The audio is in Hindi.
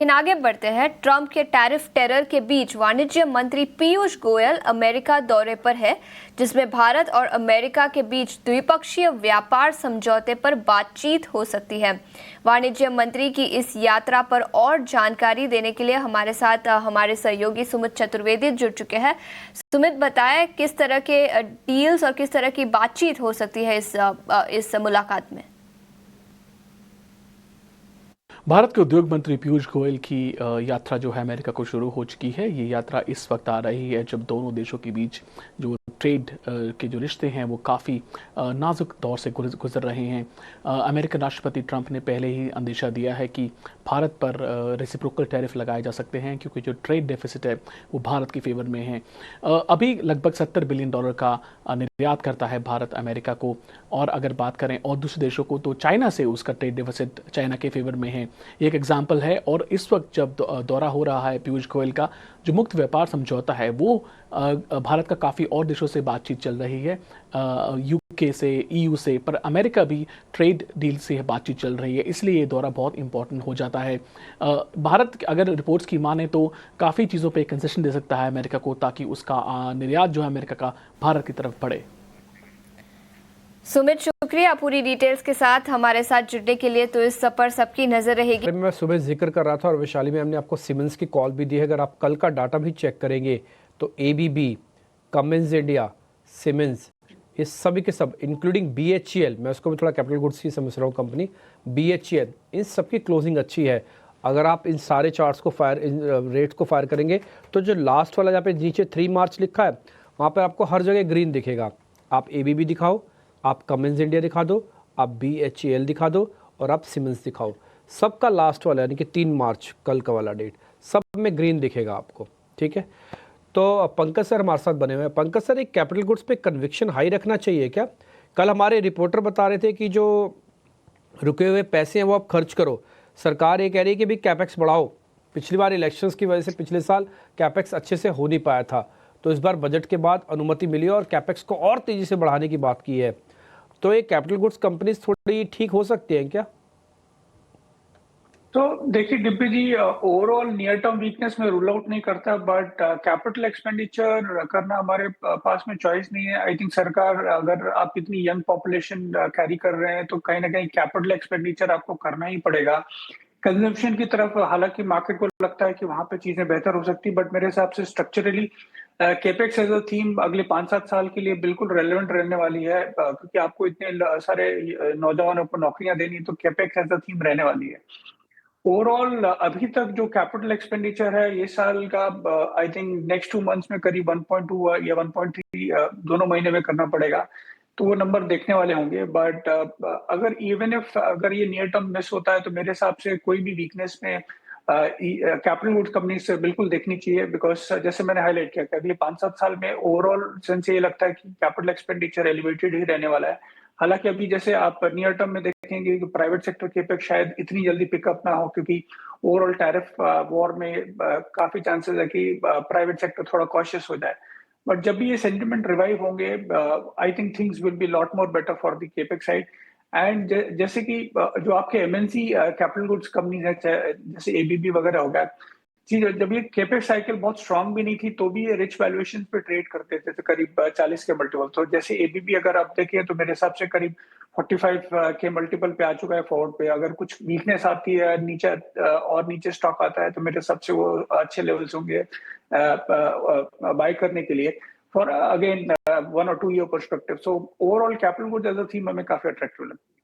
लेकिन आगे बढ़ते हैं। ट्रंप के टैरिफ टेरर के बीच वाणिज्य मंत्री पीयूष गोयल अमेरिका दौरे पर है, जिसमें भारत और अमेरिका के बीच द्विपक्षीय व्यापार समझौते पर बातचीत हो सकती है। वाणिज्य मंत्री की इस यात्रा पर और जानकारी देने के लिए हमारे साथ हमारे सहयोगी सुमित चतुर्वेदी जुड़ चुके हैं। सुमित, बताएं किस तरह के डील्स और किस तरह की बातचीत हो सकती है इस मुलाकात में। भारत के उद्योग मंत्री पीयूष गोयल की यात्रा जो है अमेरिका को शुरू हो चुकी है। ये यात्रा इस वक्त आ रही है जब दोनों देशों के बीच जो ट्रेड के जो रिश्ते हैं वो काफ़ी नाजुक दौर से गुजर रहे हैं। अमेरिकन राष्ट्रपति ट्रंप ने पहले ही अंदेशा दिया है कि भारत पर रेसिप्रोकल टैरिफ लगाए जा सकते हैं, क्योंकि जो ट्रेड डेफिसिट है वो भारत के फेवर में है। अभी लगभग $70 बिलियन का निर्यात करता है भारत अमेरिका को, और अगर बात करें और दूसरे देशों को तो चाइना से उसका ट्रेड डेफिसिट चाइना के फेवर में है। एक एग्जाम्पल है। और इस वक्त जब दौरा हो रहा है पीयूष गोयल का, जो मुक्त व्यापार समझौता है वो भारत का काफ़ी और देशों से बातचीत चल रही है, यूके से, ईयू से, पर अमेरिका भी ट्रेड डील से बातचीत चल रही है। इसलिए ये दौरा बहुत इंपॉर्टेंट हो जाता है। भारत अगर रिपोर्ट्स की माने तो काफ़ी चीज़ों पे कंसेशन दे सकता है अमेरिका को, ताकि उसका निर्यात जो है अमेरिका का भारत की तरफ बढ़े। सुमित, शुक्रिया पूरी डिटेल्स के साथ हमारे साथ जुड़ने के लिए। तो इस पर सबकी नजर रहेगी। मैं सुबह जिक्र कर रहा था और वैशाली में हमने आपको सीमेंस की कॉल भी दी है। अगर आप कल का डाटा भी चेक करेंगे तो एबीबी, कमिंस इंडिया, सीमेंस, ये सभी के सब, इंक्लूडिंग बीएचईएल, मैं उसको भी थोड़ा कैपिटल गुड्स की समझ रहा हूँ कंपनी, बीएचईएल, इन सबकी क्लोजिंग अच्छी है। अगर आप इन सारे चार्ट्स को रेट्स को फायर करेंगे तो जो लास्ट वाला जहाँ पे नीचे 3 मार्च लिखा है वहाँ पर आपको हर जगह ग्रीन दिखेगा। आप एबीबी दिखाओ, आप कमिंस इंडिया दिखा दो, आप बीएचईएल दिखा दो और आप सीमेंस दिखाओ, सबका लास्ट वाला यानी कि 3 मार्च कल का वाला डेट, सब में ग्रीन दिखेगा आपको। ठीक है, तो पंकज सर हमारे साथ बने हुए हैं। पंकज सर, एक कैपिटल गुड्स पे कन्विक्शन हाई रखना चाहिए क्या? कल हमारे रिपोर्टर बता रहे थे कि जो रुके हुए पैसे हैं वो आप खर्च करो। सरकार ये कह रही है कि भाई कैपेक्स बढ़ाओ। पिछली बार इलेक्शंस की वजह से पिछले साल कैपेक्स अच्छे से हो नहीं पाया था, तो इस बार बजट के बाद अनुमति मिली और कैपेक्स को और तेज़ी से बढ़ाने की बात की है। तो ये कैपिटल गुड्स कंपनीज थोड़ी ठीक हो सकती हैं क्या? तो देखिए डिम्पी जी, ओवरऑल नियर टर्म वीकनेस में रूल आउट नहीं करता, बट कैपिटल एक्सपेंडिचर करना हमारे पास में चॉइस नहीं है। आई थिंक सरकार, अगर आप इतनी यंग पॉपुलेशन कैरी कर रहे हैं तो कहीं ना कहीं कैपिटल एक्सपेंडिचर आपको करना ही पड़ेगा। कंजम्पशन की तरफ हालांकि मार्केट को लगता है कि वहां पे चीजें बेहतर हो सकती, बट मेरे हिसाब से structurally capex as a theme अगले 5-7 साल के लिए बिल्कुल रेलेवेंट रहने वाली है, क्योंकि आपको इतने सारे नौजवानों को नौकरियां देनी, तो केपेक्स एज अ थीम रहने वाली है। ओवरऑल अभी तक जो कैपिटल एक्सपेंडिचर है ये साल का, आई थिंक नेक्स्ट 2 मंथ्स में करीब 1.2 या 1.3 दोनों महीने में करना पड़ेगा, तो वो नंबर देखने वाले होंगे। बट अगर इवन इफ अगर ये नियर टर्म मिस होता है तो मेरे हिसाब से कोई भी वीकनेस में कैपिटल गुड्स कंपनी से बिल्कुल देखनी चाहिए, बिकॉज जैसे मैंने हाईलाइट किया कि अगले 5-7 साल में ओवरऑल सेंस ये लगता है कि कैपिटल एक्सपेंडिचर एलिवेटेड ही रहने वाला है। हालांकि अभी जैसे आप नियर टर्म में देखेंगे कि प्राइवेट सेक्टर केपेक्स शायद इतनी जल्दी पिकअप ना हो, क्योंकि ओवरऑल टैरिफ वॉर में काफी चांसेस है कि प्राइवेट सेक्टर थोड़ा कॉशियस हो जाए। बट जब भी ये सेंटिमेंट रिवाइव होंगे, I think things will be lot more better for the capex side. And जैसे कि जो आपके एमएनसी कैपिटल गुड्स कंपनीज है, जैसे एबीबी वगैरह हो गया, जब ये केपेक्स साइकिल बहुत स्ट्रांग भी नहीं थी तो भी ये रिच वैल्यूएशन पे ट्रेड करते थे, तो करीब 40 के मल्टीपल। तो जैसे एबीबी अगर आप देखें तो मेरे हिसाब से करीब 45 के मल्टीपल पे आ चुका है फॉरवर्ड पे। अगर कुछ वीकनेस आती है नीचे और नीचे स्टॉक आता है तो मेरे हिसाब से वो अच्छे लेवल्स होंगे बाय करने के लिए, for again 1 or 2 year perspective. So overall capital goods as a theme हमें काफी अट्रैक्टिव लगती है।